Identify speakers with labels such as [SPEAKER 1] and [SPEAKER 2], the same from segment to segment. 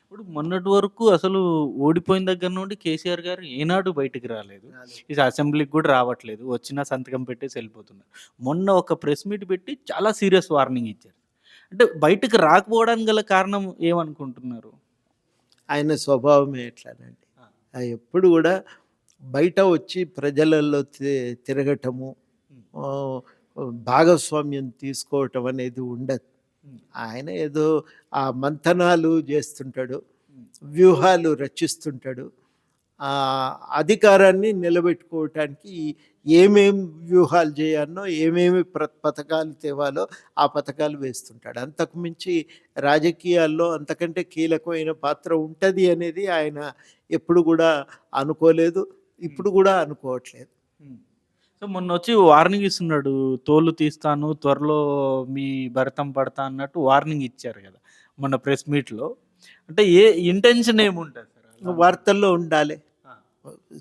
[SPEAKER 1] ఇప్పుడు మొన్నటి వరకు అసలు ఓడిపోయిన దగ్గర నుండి కేసీఆర్ గారు ఏనాడు బయటికి రాలేదు.
[SPEAKER 2] రాలేదు.
[SPEAKER 1] ఇది అసెంబ్లీకి గూడా రావట్లేదు. వచ్చినా సంతకం పెట్టేసి ఎళ్ళిపోతున్నారు. మొన్న ఒక ప్రెస్ మీట్ పెట్టి చాలా సీరియస్ వార్నింగ్ ఇచ్చారు. అంటే బయటకి రాకపోవడానికి గల కారణం ఏమనుకుంటున్నారు?
[SPEAKER 2] ఆయన స్వభావమే ఎట్లానండి.
[SPEAKER 1] ఆ!
[SPEAKER 2] ఎప్పుడు గూడా బయట వచ్చి ప్రజలలో తిరగటము,
[SPEAKER 1] హ్మ్.
[SPEAKER 2] ఆహ్, భాగస్వామ్యం తీసుకోవటం అనేది ఉండదు.
[SPEAKER 1] హ్మ్.
[SPEAKER 2] ఆయన ఏదో ఆ మంతనాలు జేస్తుంటాడు.
[SPEAKER 1] హ్మ్.
[SPEAKER 2] వ్యూహాలు రచిస్తుంటాడు. అధికారాన్ని నిలబెట్టుకోవటానికి ఏమేం వ్యూహాలు జేయాలనో, ఏమేమి పథకాలు తేవాలో ఆ పథకాలు వేస్తుంటాడు. అంతకు మించి రాజకీయాల్లో అంతకంటే కీలకమైన పాత్ర ఉంటది అనేది ఆయన ఎప్పుడు గూడా అనుకోలేదు.
[SPEAKER 1] హ్మ్.
[SPEAKER 2] ఇప్పుడు గూడా అనుకోవట్లేదు.
[SPEAKER 1] హ్మ్. సో, మొన్నొచ్చి వార్నింగ్ ఇస్తున్నాడు. తోలు తీస్తాను, త్వరలో మీ భరతం పడతా అన్నట్టు వార్నింగ్ ఇచ్చారు గదా! మొన్న ప్రెస్ మీట్‌లో. అంటే ఇంటెన్షన్ ఏముంటది సార్ అలా అనడానికి?
[SPEAKER 2] వార్తల్లో ఉండాలి.
[SPEAKER 1] ఆ!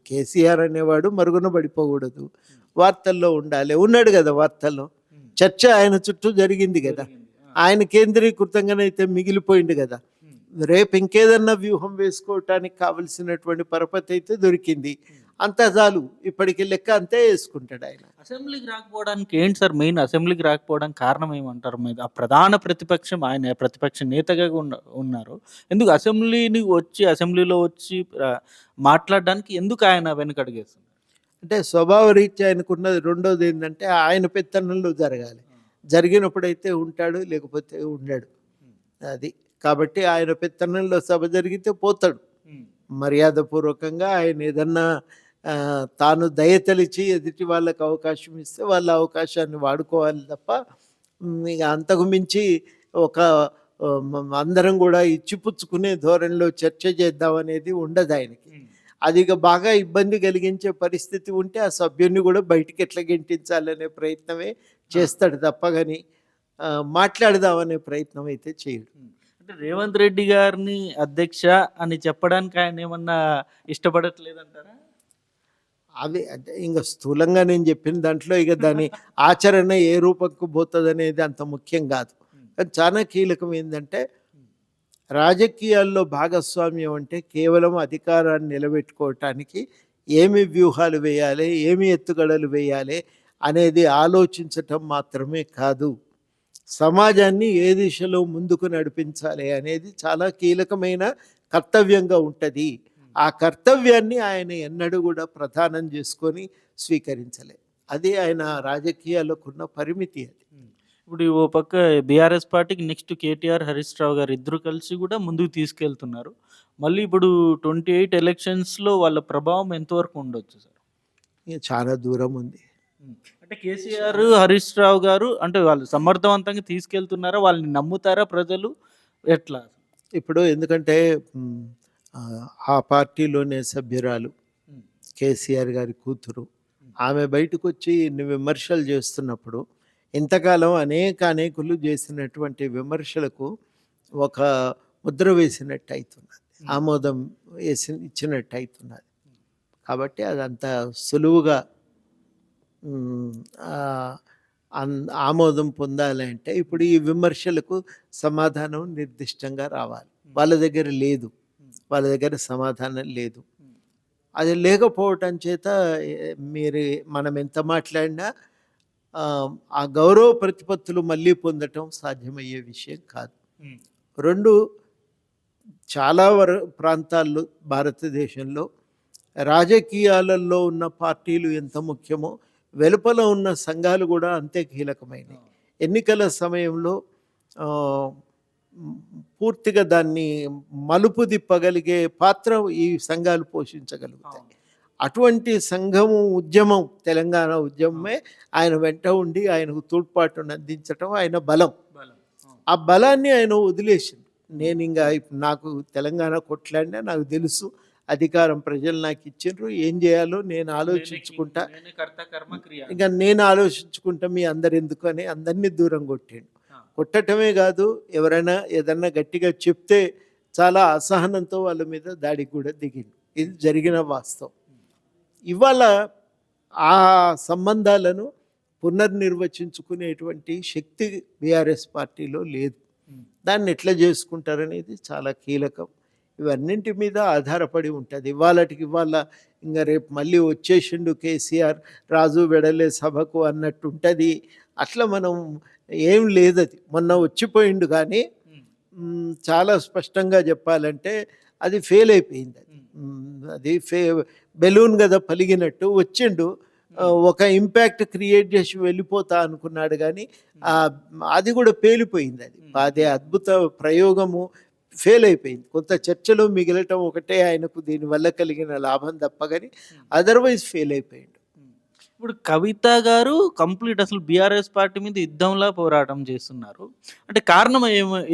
[SPEAKER 2] కేసీఆర్ అనేవాడు మరుగున పడిపోకూడదు.
[SPEAKER 1] హ్మ్.
[SPEAKER 2] వార్తల్లో ఉండాలి. ఉన్నాడు గదా! వార్తల్లో.
[SPEAKER 1] హ్మ్.
[SPEAKER 2] చర్చ ఆయన చుట్టూ జరిగింది గదా!
[SPEAKER 1] జరిగింది. ఆ!
[SPEAKER 2] ఆయన కేంద్రీకృతంగానైతే మిగిలిపోయిండు గదా!
[SPEAKER 1] హ్మ్.
[SPEAKER 2] రేపు ఇంకేదన్నా వ్యూహం వేసుకోవటానికి కావలసినటువంటి పరపతి అయితే దొరికింది.
[SPEAKER 1] హ్మ్.
[SPEAKER 2] అంతా చాలు. ఇప్పటికి లెక్క అంతే యేసుకుంటాడాయన.
[SPEAKER 1] అసెంబ్లీకి రాకపోవడానికి ఏంటి సార్ మెయిన్ అసెంబ్లీకి రాకపోవడానికి కారణం ఏమంటారు? మీరు ఆ ప్రధాన ప్రతిపక్షం ఆయన ప్రతిపక్ష నేతగా ఉన్నారు. ఎందుకు అసెంబ్లీలో వచ్చి మాట్లాడడానికి ఎందుకు ఆయన వెనకడుగేస్తున్నారు?
[SPEAKER 2] అంటే స్వభావ రీత్యా ఆయనకున్నది రెండోదేందంటే ఆయన పెత్తనంలో జరగాలి.
[SPEAKER 1] ఆ!
[SPEAKER 2] జరిగినప్పుడైతే ఉంటాడు. లేకపోతే ఉండడు.
[SPEAKER 1] హ్మ్.
[SPEAKER 2] అది. కాబట్టి ఆయన పెత్తనంలో సభ జరిగితే పోతాడు.
[SPEAKER 1] హ్మ్.
[SPEAKER 2] మర్యాదపూర్వకంగా ఆయన ఏదన్నా తాను దయతలిచి ఎదుటి వాళ్ళకి అవకాశం ఇస్తే వాళ్ళ అవకాశాన్ని వాడుకోవాలి తప్ప ఇగ అంతకు మించి ఒక అందరం గూడా ఇచ్చిపుచ్చుకునే ధోరణిలో చర్చ చేద్దామనేది ఉండదాయనకి.
[SPEAKER 1] హ్మ్.
[SPEAKER 2] అది ఇక బాగా ఇబ్బంది కలిగించే పరిస్థితి ఉంటే ఆ సభ్యుడిని గూడా బయటికి ఎట్లా గెంటించాలనే ప్రయత్నమే
[SPEAKER 1] ఆ!
[SPEAKER 2] చేస్తాడు తప్ప గాని మాట్లాడదామనే ప్రయత్నం అయితే చేయడు.
[SPEAKER 1] హ్మ్. అంటే రేవంత్ రెడ్డి గారిని అధ్యక్ష అని చెప్పడానికి ఆయనేమన్నా ఇష్టపడట్లేదంటారా?
[SPEAKER 2] అవి అంటే ఇంక స్థూలంగా నేను చెప్పిన దాంట్లో ఇక దాని ఆచరణ ఏ రూపంకు పోతదనేది అంత ముఖ్యం గాదు.
[SPEAKER 1] హ్మ్.
[SPEAKER 2] కానీ చాలా కీలకం ఏందంటే,
[SPEAKER 1] హ్మ్.
[SPEAKER 2] రాజకీయాల్లో భాగస్వామ్యం అంటే కేవలం అధికారాన్ని నిలబెట్టుకోవటానికి ఏమి వ్యూహాలు వేయాలి, ఏమి ఎత్తుగడలు వేయాలి అనేది ఆలోచించటం మాత్రమే కాదు. సమాజాన్ని ఏ దిశలో ముందుకు నడిపించాలి అనేది చాలా కీలకమైన కర్తవ్యంగా ఉంటది.
[SPEAKER 1] హ్మ్.
[SPEAKER 2] ఆ కర్తవ్యాన్ని ఆయన ఎన్నడూ గూడా ప్రదానం జేసుకొని స్వీకరించలే. అది ఆయన రాజకీయాలకున్న పరిమితి అది.
[SPEAKER 1] హ్మ్. ఇప్పుడు ఓ పక్క బీఆర్ఎస్ పార్టీకి నెక్స్ట్ కేటీఆర్, హరీష్ రావు గారు ఇద్దరు కలిసి గూడా ముందుకు తీసుకెళ్తున్నారు. మళ్ళీ ఇప్పుడు 28 ఎలక్షన్స్‌లో వాళ్ళ ప్రభావం ఎంతవరకు ఉండొచ్చు సార్?
[SPEAKER 2] ఇగ చాలా దూరం ఉంది.
[SPEAKER 1] హ్మ్. అంటే కేసీఆర్,
[SPEAKER 2] చాలా
[SPEAKER 1] హరీష్ రావు గారు అంటే వాళ్ళు సమర్థవంతంగా తీసుకెళ్తున్నారా? వాళ్ళని నమ్ముతారా ప్రజలు? ఎట్లా?
[SPEAKER 2] ఇప్పుడు ఎందుకంటే హ్మ్, ఆ పార్టీలోనే సభ్యురాలు
[SPEAKER 1] హ్మ్.
[SPEAKER 2] కేసీఆర్ గారి కూతురు.
[SPEAKER 1] హ్మ్.
[SPEAKER 2] ఆమె బయటకొచ్చి ఇన్ని విమర్శలు చేస్తున్నప్పుడు, ఇంతకాలం అనేకులు చేసినటువంటి విమర్శలకు ఒక ముద్ర వేసినట్టయితున్నది.
[SPEAKER 1] హ్మ్.
[SPEAKER 2] ఆమోదం ఇచ్చినట్టయితున్నది. కాబట్టి అదంత సులువుగా హ్మ్. ఆహ్, ఆమోదం పొందాలంటే ఇప్పుడు ఈ విమర్శలకు సమాధానం నిర్దిష్టంగా రావాలి.
[SPEAKER 1] హ్మ్.
[SPEAKER 2] వాళ్ళ దగ్గర లేదు.
[SPEAKER 1] హ్మ్.
[SPEAKER 2] వాళ్ళ దగ్గర సమాధానం లేదు.
[SPEAKER 1] హ్మ్.
[SPEAKER 2] అది లేకపోవటం చేత మీరు మనం ఎంత మాట్లాడినా ఆ గౌరవ ప్రతిపత్తులు మళ్ళీ పొందటం సాధ్యమయ్యే విషయం కాదు.
[SPEAKER 1] హ్మ్.
[SPEAKER 2] 2 చాలా ప్రాంతాల్లో భారతదేశంలో రాజకీయాలలో ఉన్న పార్టీలు ఎంత ముఖ్యమో, వెలుపల ఉన్న సంఘాలు గూడా అంతే కీలకమైనయి.
[SPEAKER 1] ఆ!
[SPEAKER 2] ఎన్నికల సమయంలో ఆహ్, హ్మ్, పూర్తిగా దాన్ని మలుపు తిప్పగలిగే పాత్ర ఈ సంఘాలు పోషించగలుగుతాయి.
[SPEAKER 1] అవును.
[SPEAKER 2] అటువంటి సంఘము ఉద్యమం తెలంగాణ
[SPEAKER 1] అవును.
[SPEAKER 2] ఉద్యమమే ఆయన వెంట ఉండి ఆయనకు తోడ్పాటునందించటం ఆయన బలం.
[SPEAKER 1] బలం. అవును.
[SPEAKER 2] ఆ బలాన్ని ఆయన వదిలేసిండు.
[SPEAKER 1] హ్మ్.
[SPEAKER 2] నేనింగ నాకు తెలంగాణ కొట్లాడినా నాకు తెలుసు. అధికారం ప్రజలు నాకిచ్చిండ్రు. ఏం జేయాలో నేను
[SPEAKER 1] నేనే కింగ్.
[SPEAKER 2] ఆలోచించుకుంటా.
[SPEAKER 1] నేనే కర్త కర్మ క్రియ
[SPEAKER 2] ఇక
[SPEAKER 1] అన్నట్టు.
[SPEAKER 2] నేను ఆలోచించుకుంటా మీ అందరెందుకు అని అందరిని దూరం కొట్టిండు.
[SPEAKER 1] ఆ!
[SPEAKER 2] కొట్టటమే గాదు, ఎవరైనా ఏదన్నా గట్టిగా చెప్తే చాలా అసహనంతో వాళ్ళ మీద దాడికి గూడా దిగిండు. ఇది
[SPEAKER 1] హ్మ్.
[SPEAKER 2] జరిగిన వాస్తవం.
[SPEAKER 1] హ్మ్.
[SPEAKER 2] ఇవాళ ఆ సంబంధాలను పునర్నిర్వచించుకునేటువంటి శక్తి బీఆర్ఎస్ పార్టీలో లేదు.
[SPEAKER 1] హ్మ్.
[SPEAKER 2] దాన్ని ఎట్లా జేసుకుంటారనేది చాలా కీలకం. ఇవన్నింటి మీద ఆధారపడి ఉంటుంది. ఇవాళటికి ఇవాళ ఇంక రేపు మళ్ళీ వచ్చేసిండు కేసీఆర్ రాజు వెడలే సభకు అన్నట్టు ఉంటుంది. అట్లా మనం ఏం లేదది. మొన్న వచ్చిపోయిండు కానీ చాలా స్పష్టంగా చెప్పాలంటే అది ఫెయిల్ అయిపోయింది. అది బెలూన్ కదా పలిగినట్టు వచ్చిండు. ఒక ఇంపాక్ట్ క్రియేట్ చేసి వెళ్ళిపోతా అనుకున్నాడు కానీ అది కూడా పేలిపోయింది. అది అద్భుత ప్రయోగము ఫెయిల్ అయిపోయింది. కొంత చర్చలో మిగలటం ఒకటే ఆయనకు దీనివల్ల కలిగిన లాభం తప్ప కానీ అదర్వైజ్ ఫెయిల్ అయిపోయిండు.
[SPEAKER 1] ఇప్పుడు కవిత గారు కంప్లీట్ అసలు బీఆర్ఎస్ పార్టీ మీద యుద్ధంలా పోరాటం చేస్తున్నారు. అంటే కారణం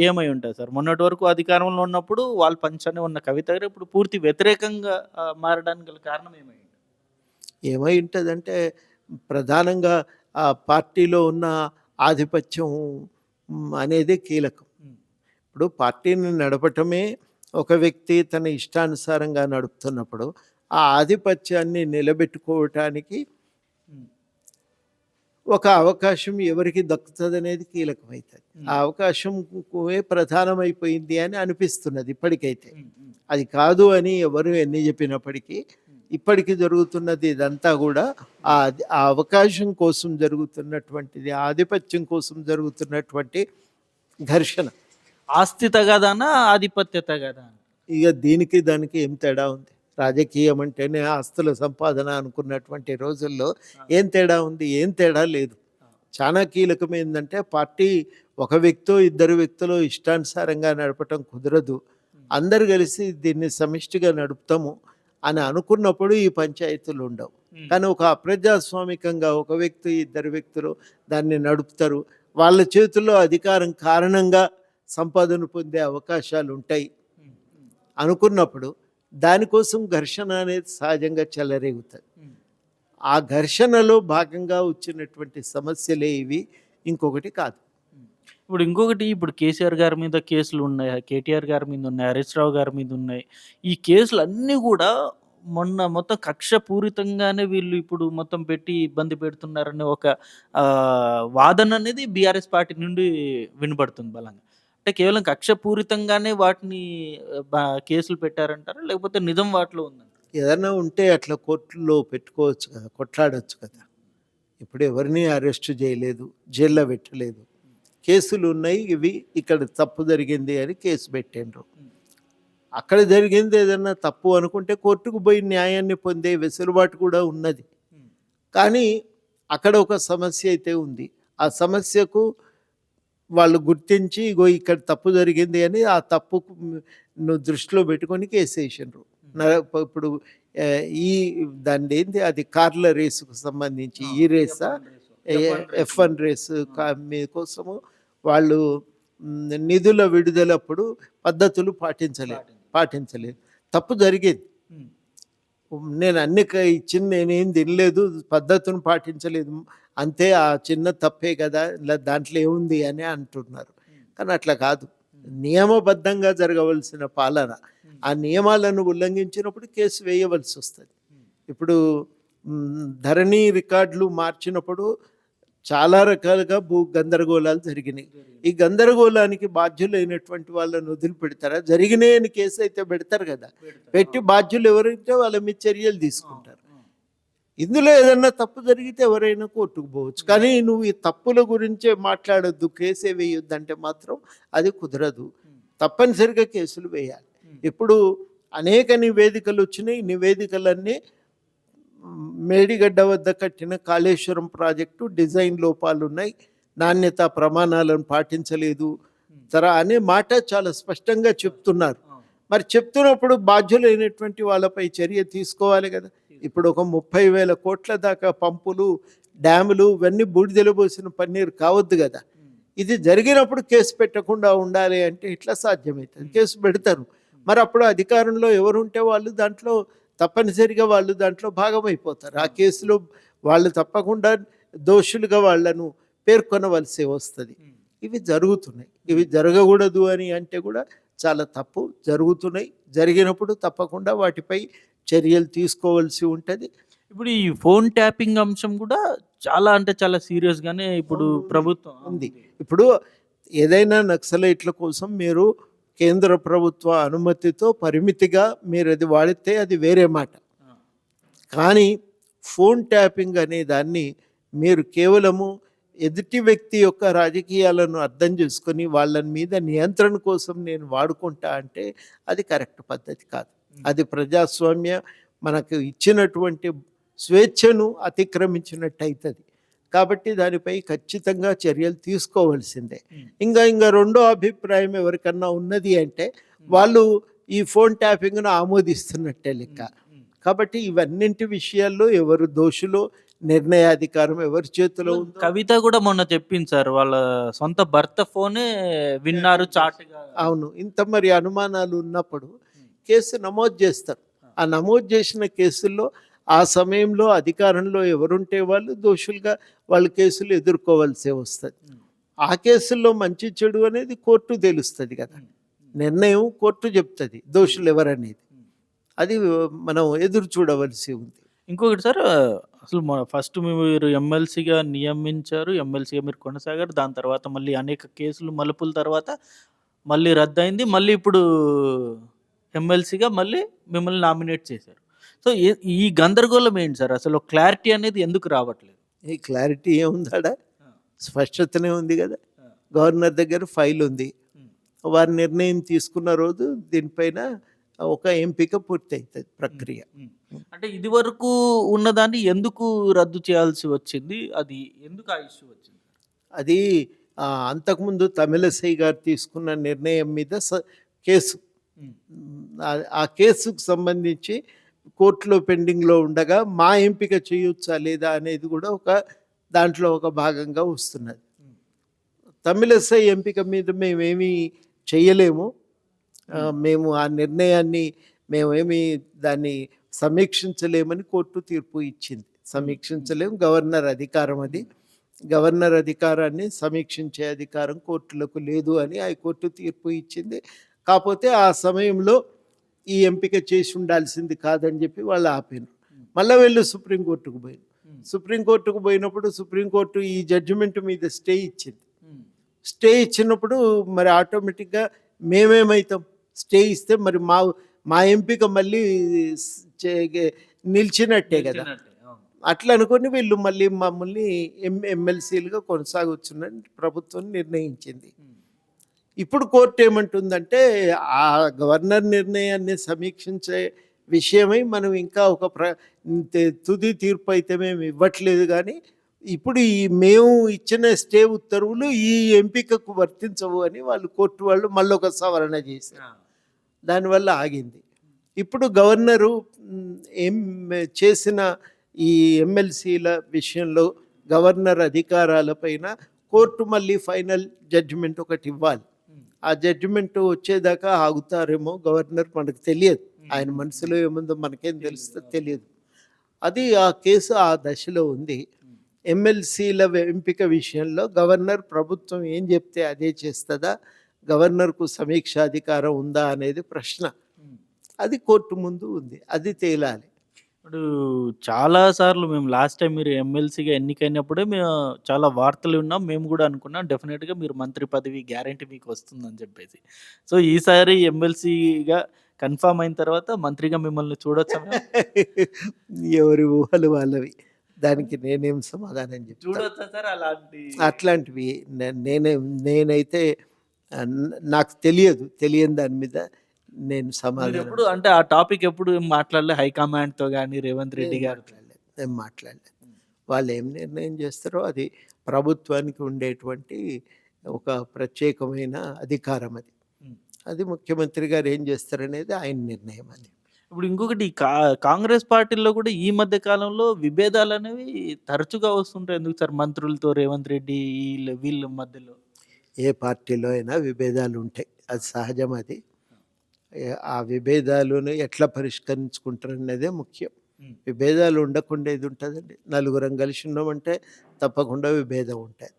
[SPEAKER 1] ఏమై ఉంటుంది సార్? మొన్నటి వరకు అధికారంలో ఉన్నప్పుడు వాళ్ళు పంచనే ఉన్న కవిత గారు ఇప్పుడు పూర్తి వ్యతిరేకంగా మారడానికి గల కారణం ఏమై ఉంటుంది?
[SPEAKER 2] ఏమై ఉంటుందంటే ప్రధానంగా ఆ పార్టీలో ఉన్న ఆధిపత్యం అనేది కీలకం. ఇప్పుడు పార్టీని నడపటమే ఒక వ్యక్తి తన ఇష్టానుసారంగా నడుపుతున్నప్పుడు ఆ ఆధిపత్యాన్ని నిలబెట్టుకోవటానికి ఒక అవకాశం ఎవరికి దక్కుతుంది అనేది కీలకమవుతుంది. ఆ అవకాశం ప్రధానమైపోయింది అని అనిపిస్తున్నది ఇప్పటికైతే. అది కాదు అని ఎవరు ఎన్ని చెప్పినప్పటికీ ఇప్పటికి జరుగుతున్నది ఇదంతా కూడా ఆ అవకాశం కోసం జరుగుతున్నటువంటిది, ఆధిపత్యం కోసం జరుగుతున్నటువంటి ఘర్షణ.
[SPEAKER 1] ఆస్తి తగాదానా, ఆధిపత్య తగాదా?
[SPEAKER 2] ఇక దీనికి దానికి ఏం తేడా ఉంది? రాజకీయం అంటేనే ఆస్తుల సంపాదన అనుకున్నటువంటి రోజుల్లో ఏం తేడా ఉంది? ఏం తేడా లేదు. చాలా కీలకమైందంటే పార్టీ ఒక వ్యక్తో ఇద్దరు వ్యక్తులు ఇష్టానుసారంగా నడపటం కుదరదు. అందరు కలిసి దీన్ని సమిష్టిగా నడుపుతాము అని అనుకున్నప్పుడు ఈ పంచాయతీలు ఉండవు. కానీ ఒక అప్రజాస్వామికంగా ఒక వ్యక్తి ఇద్దరు వ్యక్తులు దాన్ని నడుపుతారు. వాళ్ళ చేతుల్లో అధికారం కారణంగా సంపాదన పొందే అవకాశాలు ఉంటాయి అనుకున్నప్పుడు దానికోసం ఘర్షణ అనేది సహజంగా చెలరేగుతుంది. ఆ ఘర్షణలో భాగంగా వచ్చినటువంటి సమస్యలే ఇవి, ఇంకొకటి కాదు.
[SPEAKER 1] ఇప్పుడు కేసీఆర్ గారి మీద కేసులు ఉన్నాయి, కేటీఆర్ గారి మీద ఉన్నాయి, హరీష్ రావు గారి మీద ఉన్నాయి. ఈ కేసులు అన్నీ కూడా మొత్తం కక్షపూరితంగానే వీళ్ళు ఇప్పుడు మొత్తం పెట్టి ఇబ్బంది పెడుతున్నారనే ఒక వాదన అనేది బీఆర్ఎస్ పార్టీ నుండి వినబడుతుంది బలంగా. అంటే కేవలం కక్షపూరితంగానే వాటిని కేసులు పెట్టారంటారా, లేకపోతే నిజం వాటిలో ఉందంటారా?
[SPEAKER 2] ఏదైనా ఉంటే అట్లా కోర్టులో పెట్టుకోవచ్చు కదా, కొట్లాడొచ్చు కదా. ఇప్పుడు ఎవరిని అరెస్ట్ చేయలేదు, జైల్లో పెట్టలేదు. కేసులు ఉన్నాయి, ఇవి ఇక్కడ తప్పు జరిగింది అని కేసు పెట్టిండ్రు. అక్కడ జరిగింది ఏదన్నా తప్పు అనుకుంటే కోర్టుకు పోయి న్యాయాన్ని పొందే వెసులుబాటు కూడా ఉన్నది. కానీ అక్కడ ఒక సమస్య అయితే ఉంది. ఆ సమస్యకు వాళ్ళు గుర్తించి ఇగో ఇక్కడ తప్పు జరిగింది అని ఆ తప్పును దృష్టిలో పెట్టుకొని కేసు వేసిండ్రు. ఇప్పుడు ఈ దాని ఏంది అది కార్ల రేసుకు సంబంధించి ఈ రేసా F1 రేసు కోసము వాళ్ళు నిధుల విడుదలప్పుడు పద్ధతులు పాటించలేదు. తప్పు జరిగేది. నేను అన్ని ఇచ్చింది నేనేం తినలేదు, పద్ధతులను పాటించలేదు, అంతే, ఆ చిన్న తప్పే కదా, ఇలా దాంట్లో ఏముంది అని అంటున్నారు. కానీ అట్లా కాదు, నియమబద్ధంగా జరగవలసిన పాలన. ఆ నియమాలను ఉల్లంఘించినప్పుడు కేసు వేయవలసి వస్తుంది. ఇప్పుడు ధరణి రికార్డులు మార్చినప్పుడు చాలా రకాలుగా గందరగోళాలు జరిగినాయి. ఈ గందరగోళానికి బాధ్యులైనటువంటి వాళ్ళని వదిలిపెడతారా? జరిగినాయని కేసు అయితే పెడతారు కదా, పెట్టి బాధ్యులు ఎవరైతే వాళ్ళ మీద చర్యలు తీసుకుంటారు. ఇందులో ఏదన్నా తప్పు జరిగితే ఎవరైనా కోర్టుకు పోవచ్చు. కానీ నువ్వు ఈ తప్పుల గురించే మాట్లాడొద్దు, కేసే వేయొద్దు అంటే మాత్రం అది కుదరదు. తప్పనిసరిగా కేసులు వేయాలి. ఇప్పుడు అనేక నివేదికలు వచ్చినాయి. నివేదికలన్నీ మేడిగడ్డ వద్ద కట్టిన కాళేశ్వరం ప్రాజెక్టు డిజైన్ లోపాలు ఉన్నాయి, నాణ్యత ప్రమాణాలను పాటించలేదు అనే మాట చాలా స్పష్టంగా చెప్తున్నారు. మరి చెప్తున్నప్పుడు బాధ్యులైనటువంటి వాళ్ళపై చర్య తీసుకోవాలి కదా. ఇప్పుడు ఒక 30,000 కోట్ల దాకా పంపులు, డ్యాములు ఇవన్నీ బూడిదెలబోసిన పన్నీరు కావద్దు కదా. ఇది జరిగినప్పుడు కేసు పెట్టకుండా ఉండాలి అంటే ఇట్లా సాధ్యమవుతుంది. కేసు పెడతారు. మరి అప్పుడు అధికారంలో ఎవరుంటే వాళ్ళు దాంట్లో తప్పనిసరిగా వాళ్ళు దాంట్లో భాగమైపోతారు. ఆ కేసులో వాళ్ళు తప్పకుండా దోషులుగా వాళ్ళను పేర్కొనవలసి వస్తుంది. ఇవి జరుగుతున్నాయి. ఇవి జరగకూడదు అని అంటే కూడా చాలా తప్పు. జరుగుతున్నాయి. జరిగినప్పుడు తప్పకుండా వాటిపై చర్యలు తీసుకోవాల్సి ఉంటుంది.
[SPEAKER 1] ఇప్పుడు ఈ ఫోన్ ట్యాపింగ్ అంశం కూడా చాలా సీరియస్గానే ఇప్పుడు ప్రభుత్వం
[SPEAKER 2] ఉంది. ఇప్పుడు ఏదైనా నక్సలైట్ల కోసం మీరు కేంద్ర ప్రభుత్వ అనుమతితో పరిమితిగా మీరు అది వాడితే అది వేరే మాట. కానీ ఫోన్ ట్యాపింగ్ అనే దాన్ని మీరు కేవలము ఎదుటి వ్యక్తి యొక్క రాజకీయాలను అర్థం చేసుకొని వాళ్ళ మీద నియంత్రణ కోసం నేను వాడుకుంటా అంటే అది కరెక్ట్ పద్ధతి కాదు. అది ప్రజాస్వామ్య మనకు ఇచ్చినటువంటి స్వేచ్ఛను అతిక్రమించినట్టు అవుతుంది. కాబట్టి దానిపై ఖచ్చితంగా చర్యలు తీసుకోవాల్సిందే. ఇంకా రెండో అభిప్రాయం ఎవరికన్నా ఉన్నది అంటే వాళ్ళు ఈ ఫోన్ ట్యాపింగ్ను ఆమోదిస్తున్నట్టే లెక్క. కాబట్టి ఇవన్నింటి విషయాల్లో ఎవరు దోషులో నిర్ణయాధికారం ఎవరి చేతిలో ఉందో.
[SPEAKER 1] కవిత కూడా మొన్న చెప్పింది సార్, వాళ్ళ సొంత భర్త ఫోనే విన్నారు చాటుగా.
[SPEAKER 2] అవును, ఇంత మరి అనుమానాలు ఉన్నప్పుడు కేసు నమోదు చేస్తారు. ఆ నమోదు చేసిన కేసుల్లో ఆ సమయంలో అధికారంలో ఎవరుంటే వాళ్ళు దోషులుగా వాళ్ళ కేసులు ఎదుర్కోవాల్సి వస్తుంది. ఆ కేసుల్లో మంచి చెడు అనేది కోర్టు తెలుస్తుంది కదా, నిర్ణయం కోర్టు చెప్తుంది దోషులు ఎవరనేది. అది మనం ఎదురు చూడవలసి ఉంది.
[SPEAKER 1] ఇంకొకటి సార్, అసలు ఫస్ట్ మీరు ఎమ్మెల్సీగా నియమించారు, ఎమ్మెల్సీగా మీరు కొనసాగారు. దాని తర్వాత మళ్ళీ అనేక కేసులు మలుపుల తర్వాత మళ్ళీ రద్దయింది. మళ్ళీ ఇప్పుడు ఎమ్మెల్సీగా మళ్ళీ మిమ్మల్ని నామినేట్ చేశారు. సో ఈ గందరగోళం ఏంటి సార్? అసలు క్లారిటీ అనేది ఎందుకు రావట్లేదు?
[SPEAKER 2] ఈ క్లారిటీ ఏముందాడా, స్పష్టతనే ఉంది కదా. గవర్నర్ దగ్గర ఫైల్ ఉంది, వారి నిర్ణయం తీసుకున్న రోజు దీనిపైన ఒక ఎంపిక పూర్తి అవుతుంది ప్రక్రియ.
[SPEAKER 1] అంటే ఇది వరకు ఉన్నదాన్ని ఎందుకు రద్దు చేయాల్సి వచ్చింది? అది ఎందుకు ఆ ఇష్యూ వచ్చింది?
[SPEAKER 2] అది అంతకుముందు తమిళసై గారు తీసుకున్న నిర్ణయం మీద కేసు, ఆ కేసుకు సంబంధించి కోర్టులో పెండింగ్లో ఉండగా మా ఎంపిక చేయొచ్చా లేదా అనేది కూడా దాంట్లో ఒక భాగంగా వస్తున్నది. తమిళసై ఎంపిక మీద మేమేమీ చేయలేము, మేము ఆ నిర్ణయాన్ని మేమేమి దాన్ని సమీక్షించలేమని కోర్టు తీర్పు ఇచ్చింది. సమీక్షించలేము, గవర్నర్ అధికారం అది. గవర్నర్ అధికారాన్ని సమీక్షించే అధికారం కోర్టులకు లేదు అని హైకోర్టు తీర్పు ఇచ్చింది. కాకపోతే ఆ సమయంలో ఈ ఎంపిక చేసి ఉండాల్సింది కాదని చెప్పి వాళ్ళు ఆపారు. మళ్ళీ వీళ్ళు సుప్రీంకోర్టుకు పోయారు. సుప్రీంకోర్టుకు పోయినప్పుడు సుప్రీంకోర్టు ఈ జడ్జిమెంట్ మీద స్టే ఇచ్చింది. స్టే ఇచ్చినప్పుడు మరి ఆటోమేటిక్గా మేమేమవుతాం, స్టే ఇస్తే మరి మా ఎంపిక మళ్ళీ నిలిచినట్టే కదా. అట్లా అనుకొని వీళ్ళు మళ్ళీ మమ్మల్ని ఎమ్మెల్సీలుగా కొనసాగొచ్చునని ప్రభుత్వం నిర్ణయించింది. ఇప్పుడు కోర్టు ఏమంటుందంటే ఆ గవర్నర్ నిర్ణయాన్ని సమీక్షించే విషయమై మనం ఇంకా తుది తీర్పు అయితే మేము ఇవ్వట్లేదు, కానీ ఇప్పుడు మేము ఇచ్చిన స్టే ఉత్తర్వులు ఈ ఎంపికకు వర్తించవు అని కోర్టు వాళ్ళు మళ్ళీ ఒక సవరణ చేశారు. దానివల్ల ఆగింది. ఇప్పుడు గవర్నరు ఏం చేసిన ఈ ఎమ్మెల్సీల విషయంలో గవర్నర్ అధికారాలపైన కోర్టు మళ్ళీ ఫైనల్ జడ్జిమెంట్ ఒకటి ఇవ్వాలి. ఆ జడ్జిమెంట్ వచ్చేదాకా ఆగుతారేమో గవర్నర్, మనకు తెలియదు. ఆయన మనసులో ఏముందో మనకేం తెలుస్తుందో తెలియదు. అది ఆ కేసు ఆ దశలో ఉంది. ఎమ్మెల్సీల ఎంపిక విషయంలో గవర్నర్ ప్రభుత్వం ఏం చెప్తే అదే చేస్తుందా, గవర్నర్కు సమీక్షాధికారం ఉందా అనేది ప్రశ్న. అది కోర్టు ముందు ఉంది, అది తేలాలి.
[SPEAKER 1] ఇప్పుడు చాలా సార్లు మేము లాస్ట్ టైం మీరు ఎమ్మెల్సీగా ఎన్నికైనప్పుడే మేము చాలా వార్తలు విన్నాం. మేము కూడా అనుకున్నాం డెఫినెట్గా మీరు మంత్రి పదవి గ్యారంటీ మీకు వస్తుందని చెప్పేసి. సో ఈసారి ఎమ్మెల్సీగా కన్ఫామ్ అయిన తర్వాత మంత్రిగా మిమ్మల్ని చూడొచ్చా?
[SPEAKER 2] ఎవరి ఊహలు వాళ్ళవి, దానికి నేనేం సమాధానం చెప్తాను?
[SPEAKER 1] చూడొచ్చా సార్
[SPEAKER 2] అట్లాంటివి నేనైతే నాకు తెలియని దాని మీద నేను సమాధానం
[SPEAKER 1] ఎప్పుడు అంటే ఆ టాపిక్ ఎప్పుడు మాట్లాడలే హైకమాండ్తో కానీ రేవంత్ రెడ్డి గారితో?
[SPEAKER 2] నేను మాట్లాడలేదు. వాళ్ళు ఏం నిర్ణయం చేస్తారో అది ప్రభుత్వానికి ఉండేటువంటి ఒక ప్రత్యేకమైన అధికారం. అది ముఖ్యమంత్రి గారు ఏం చేస్తారనేది ఆయన నిర్ణయం. అది
[SPEAKER 1] ఇప్పుడు ఇంకొకటి కాంగ్రెస్ పార్టీలో కూడా ఈ మధ్య కాలంలో విభేదాలు అనేవి తరచుగా వస్తుంటాయి. ఎందుకు సార్? మంత్రులతో రేవంత్ రెడ్డి వీళ్ళ మధ్యలో.
[SPEAKER 2] ఏ పార్టీలో అయినా విభేదాలు ఉంటాయి, అది సహజం. అది ఆ విభేదాలను ఎట్లా పరిష్కరించుకుంటారు అనేదే ముఖ్యం. విభేదాలు ఉండకుండా ఇది ఉంటుందండి. నలుగురం కలిసి ఉన్నామంటే తప్పకుండా విభేదం ఉంటుంది.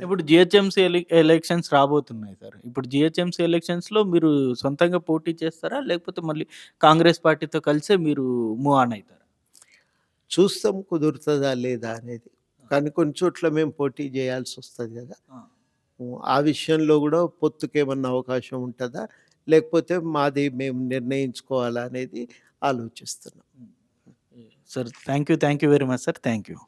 [SPEAKER 1] ఇప్పుడు జిహెచ్ఎంసీ ఎలక్షన్స్ రాబోతున్నాయి సార్. ఇప్పుడు జిహెచ్ఎంసీ ఎలక్షన్స్లో మీరు సొంతంగా పోటీ చేస్తారా, లేకపోతే మళ్ళీ కాంగ్రెస్ పార్టీతో కలిసే మీరు మూవ్ ఆన్ అవుతారా?
[SPEAKER 2] చూస్తాం కుదురుతుందా లేదా అనేది. కానీ కొన్ని చోట్ల మేము పోటీ చేయాల్సి వస్తుంది కదా. ఆ విషయంలో గూడా పొత్తుకేమన్నా అవకాశం ఉంటదా? లేకపోతే మాది మేము నిర్ణయించుకోవాలా అనేది ఆలోచిస్తున్నాం.
[SPEAKER 1] Sir thank you very much sir. Thank you.